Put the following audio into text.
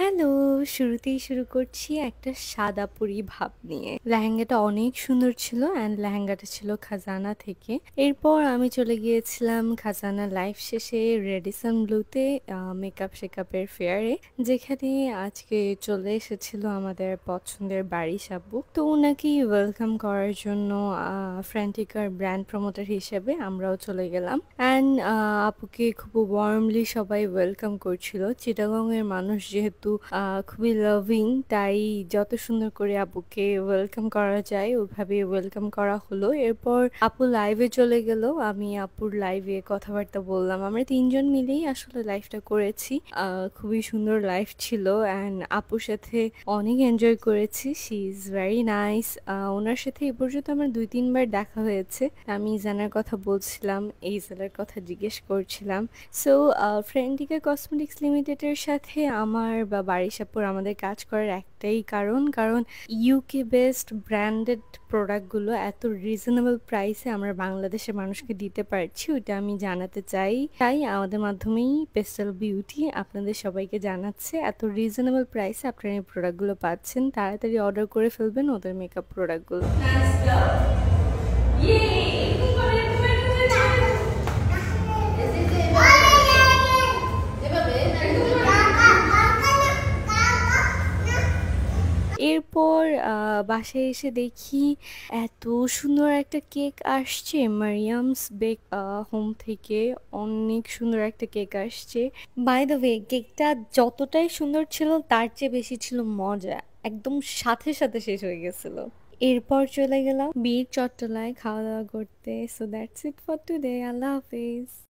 Hello! শুরুতেই শুরু করছি একটা সাদা পরি ভাব নিয়ে। লেহেঙ্গাটা অনেক সুন্দর ছিল অ্যান্ড লেহেঙ্গাটা ছিল খাজানা থেকে। এরপর আমি চলে গিয়েছিলাম খাজানা লাইভ শেষে রেডিসন ব্লুতে মেকআপ-শেকআপের ফেয়ারে, যেখানে আজকে চলে এসেছিল আমাদের পছন্দের বারিশ আপু। তো উনাকেই ওয়েলকাম করার জন্য ফ্র্যান্টিকার ব্র্যান্ড প্রমোটার হিসেবে আমরাও চলে গেলাম। অ্যান্ড আপুকে খুব ওয়ার্মলি সবাই ওয়েলকাম করছিল। চিটাগংয়ের মানুষ যেহেতু খুবই লাভিং, তাই যত সুন্দর করে আপুকে ওয়েলকাম করা যায় ওইভাবে ওয়েলকাম করা হলো। এরপর আপু লাইভে চলে গেল, আমি আপুর লাইভে কথাবার্তা বললাম। আমরা ৩ জন মিলেই আসলে লাইভটা করেছি। খুবই সুন্দর লাইভ ছিল অ্যান্ড আপুর সাথে অনেক এনজয় করেছি। She is very nice. ওনার সাথে এ পর্যন্ত আমার ২-৩ বার দেখা হয়েছে। আমি ইজানার কথা বলছিলাম, এইজেলের কথা জিজ্ঞেস করছিলাম। সো ফ্রেন্ডিকা কসমেটিক্স লিমিটেডের সাথে আমার বা বারিশ আপুর আমাদের কাজ করার একটাই কারণ ইউকে বেসড ব্র্যান্ডেড প্রোডাক্টগুলো এত রিজনেবল প্রাইসে আমরা বাংলাদেশের মানুষকে দিতে পারছি, ওইটা আমি জানাতে চাই। তাই আমাদের মাধ্যমেই পেস্টাল বিউটি আপনাদের সবাইকে জানাচ্ছে, এত রিজনেবল প্রাইসে আপনারা এই প্রোডাক্টগুলো পাচ্ছেন। তাড়াতাড়ি অর্ডার করে ফেলবেন ওদের মেকআপ প্রোডাক্টগুলো। এরপর বাসায় এসে দেখি এত সুন্দর একটা কেক আসছে মারিয়ামস বেক হোম থেকে। অনেক সুন্দর একটা কেক আসছে। বাই দ্য ওয়ে, কেকটা যতটাই সুন্দর ছিল তার চেয়ে বেশি ছিল মজা। একদম সাথে সাথে শেষ হয়ে গেছিল। এরপর চলে গেলাম বীর চট্টলায় খাওয়া দাওয়া করতে। So that's it for today. Allah Hafiz.